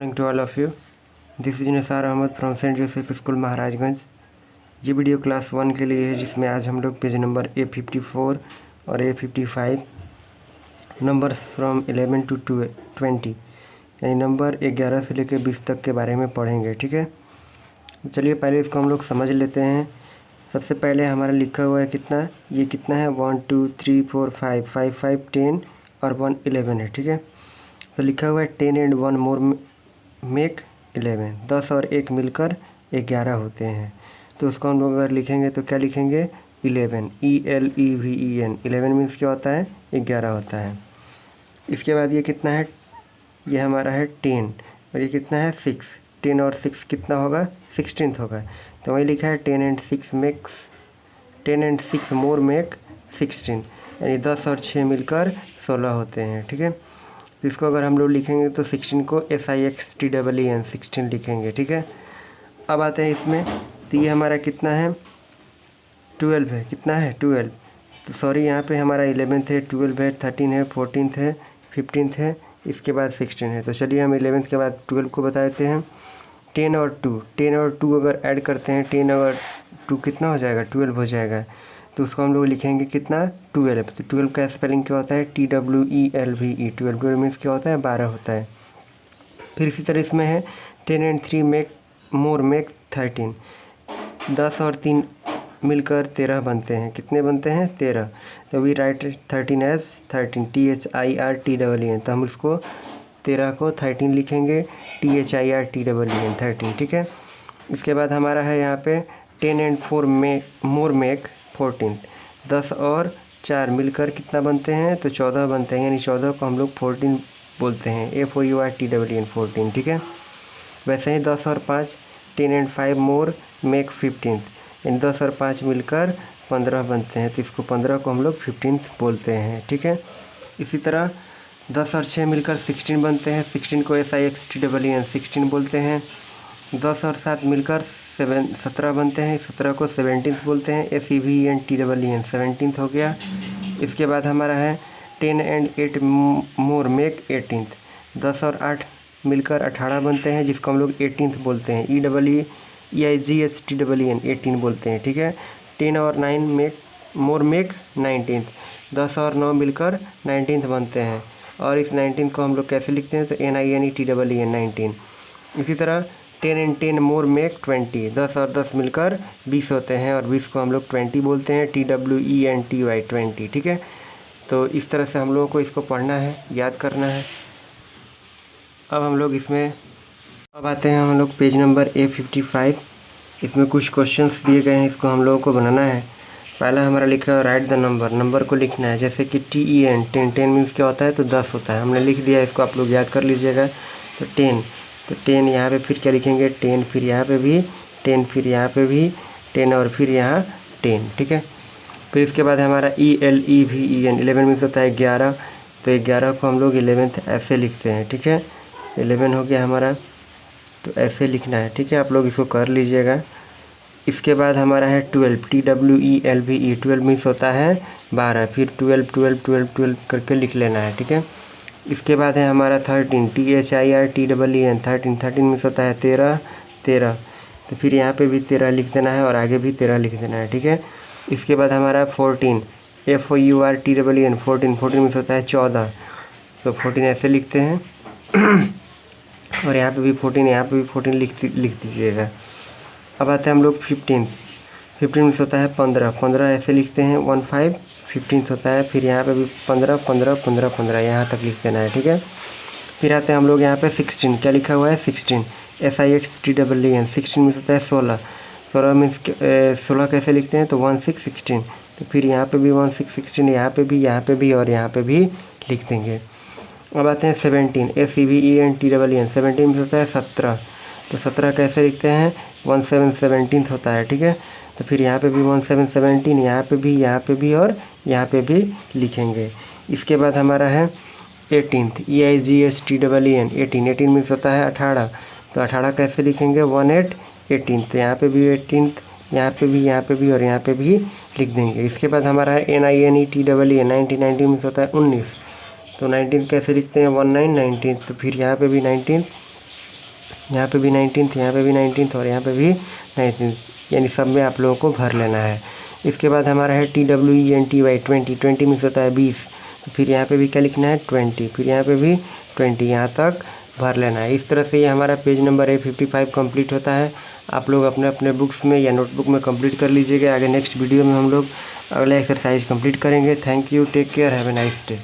Morning to all of you. This is Nisar Ahmad from Saint Joseph school Maharajganj. ये video class 1 के लिए है, जिसमें आज हम लोग पेज नंबर A54 और A55 नंबर फ्रॉम 11 to 20 यानी नंबर 11 से लेकर 20 तक के बारे में पढ़ेंगे। ठीक है, चलिए पहले इसको हम लोग समझ लेते हैं। सबसे पहले हमारा लिखा हुआ है कितना, ये कितना है 1 2 3 4 5 5 5 10 और 1 11 है। ठीक है, तो लिखा हुआ है 10 एंड 1 मोर मेक 11, 10 और 1 मिलकर 11 होते हैं। तो उसको हम लोग अगर लिखेंगे तो क्या लिखेंगे 11, ELEVEN। 11 मीन्स क्या होता है 11 होता है। इसके बाद ये कितना है, ये हमारा है 10 और ये कितना है 6। 10 और 6 कितना होगा 16 होगा। तो वही लिखा है 10 एंड 6 मोर मेक 16, यानी 10 और 6 मिलकर 16 होते हैं। ठीक है, तो इसको अगर हम लोग लिखेंगे तो 16 को SIXTEEN 16 लिखेंगे। ठीक है, अब आते हैं इसमें, तो ये हमारा कितना है 12 है। कितना है 12, तो सॉरी यहाँ पे हमारा 11th है, 12 है, 13 है, 14th है, 15th है, इसके बाद 16 है। तो चलिए हम 11th के बाद 12 को बता देते हैं। 10 और 2 अगर ऐड करते हैं, 10 और 2 कितना हो जाएगा 12 हो जाएगा। तो उसको हम लोग लिखेंगे कितना 12। तो 12 का स्पेलिंग क्या होता है TWELVE। 12 मीन्स क्या होता है 12 होता है। फिर इसी तरह इसमें है 10 एंड 3 मोर मेक 13, 10 और 3 मिलकर 13 बनते हैं। कितने बनते हैं 13। तो वी राइट 13 एज 13 THIRTEEN। तो हम उसको 13 को 13 लिखेंगे THIRTEEN 13। ठीक है, इसके बाद हमारा है यहाँ पे 10 एंड 4 मोर मेक 14, 10 और 4 मिलकर कितना बनते हैं तो 14 बनते हैं, यानी 14 को हम लोग 14 बोलते हैं, FOURTEEN 14। ठीक है, वैसे ही 10 और 5 10 एंड 5 मोर मेक 15, यानी 10 और 5 मिलकर 15 बनते हैं, तो इसको 15 को हम लोग 15 बोलते हैं। ठीक है, इसी तरह 10 और 6 मिलकर 16 बनते हैं, 16 को SIXTEEN 16 बोलते हैं। 10 और 7 मिलकर 17 बनते हैं, 17 को 17 बोलते हैं, SEVENTEEN 17 हो गया। इसके बाद हमारा है 10 एंड 8 मोर मेक 18, 10 और 8 मिलकर 18 बनते हैं, जिसको हम लोग 18 बोलते हैं, EIGHTEEN 18 बोलते हैं। ठीक है, 10 और 9 मोर मेक 19, 10 और 9 मिलकर 19 बनते हैं, और इस 19 को हम लोग कैसे लिखते हैं तो NINETEEN 19। इसी तरह 10 एंड 10 मोर मेक 20, 10 और 10 मिलकर 20 होते हैं, और 20 को हम लोग 20 बोलते हैं, TWENTY 20। ठीक है, तो इस तरह से हम लोगों को इसको पढ़ना है, याद करना है। अब हम लोग इसमें अब आते हैं हम लोग पेज नंबर A55। इसमें कुछ क्वेश्चंस दिए गए हैं, इसको हम लोगों को बनाना है। पहला हमारा लिखा है राइट द नंबर को लिखना है, जैसे कि TEN 10 मीन्स क्या होता है तो 10 होता है, हमने लिख दिया, इसको आप लोग याद कर लीजिएगा। तो 10 यहाँ पे फिर क्या लिखेंगे 10, फिर यहाँ पे भी 10, फिर यहाँ पे भी 10 और फिर यहाँ 10। ठीक है, फिर इसके बाद हमारा ELEVEN 11 मीन्स होता है 11, तो 11 को हम लोग 11th ऐसे लिखते हैं। ठीक है, 11 हो गया हमारा, तो ऐसे लिखना है। ठीक है, आप लोग इसको कर लीजिएगा। इसके बाद हमारा है 12 TWELVE 12 मीन्स होता है 12, फिर 12 करके लिख लेना है। ठीक है, इसके बाद है हमारा 13 THIRTEEN 13 मीन्स होता है 13, तो फिर यहाँ पे भी 13 लिख देना है और आगे भी 13 लिख देना है। ठीक है, इसके बाद हमारा 14 FOURTEEN 14 मीन्स होता है 14, तो 14 ऐसे लिखते हैं और यहाँ पे भी 14, यहाँ पे भी 14 लिख दीजिएगा। अब आते हैं हम लोग 15 मीन्स होता है 15 ऐसे लिखते हैं 15 होता है, फिर यहाँ पे भी 15 यहाँ तक लिख देना है। ठीक है, फिर आते हैं हम लोग यहाँ पे 16, क्या लिखा हुआ है 16 SIXTEEN 16 मीन्स होता है 16 मीन्स 16 कैसे लिखते हैं तो 16, तो फिर यहाँ पे भी 16, यहाँ पे भी और यहाँ पे भी लिख देंगे। अब आते हैं 17 SEVENTEEN 17 मीन्स होता है 17, तो 17 कैसे लिखते हैं 17 होता है। ठीक है, तो फिर यहाँ पे भी 17 यहाँ पे भी और यहाँ पे भी लिखेंगे। इसके बाद हमारा है 18 EIGHTEEN 18 मीन्स होता है 18, तो 18 कैसे लिखेंगे 18, तो यहाँ पे भी 18, यहाँ पे भी और यहाँ पे भी लिख देंगे। इसके बाद हमारा है NINETEEN 19 मीन्स होता है 19, तो 19 कैसे लिखते हैं 19, तो फिर यहाँ पे भी 19 यहाँ पे भी 19th, यहाँ पे भी 19th और यहाँ पे भी 19th, यानी सब में आप लोगों को भर लेना है। इसके बाद हमारा है TWENTY 20 मीन्स होता है 20, तो फिर यहाँ पे भी क्या लिखना है 20, फिर यहाँ पे भी 20, यहाँ तक भर लेना है। इस तरह से ये हमारा पेज नंबर A55 कंप्लीट होता है। आप लोग अपने अपने बुक्स में या नोटबुक में कंप्लीट कर लीजिएगा। आगे नेक्स्ट वीडियो में हम लोग अगला एक्सरसाइज कंप्लीट करेंगे। Thank you, take care, have a nice day.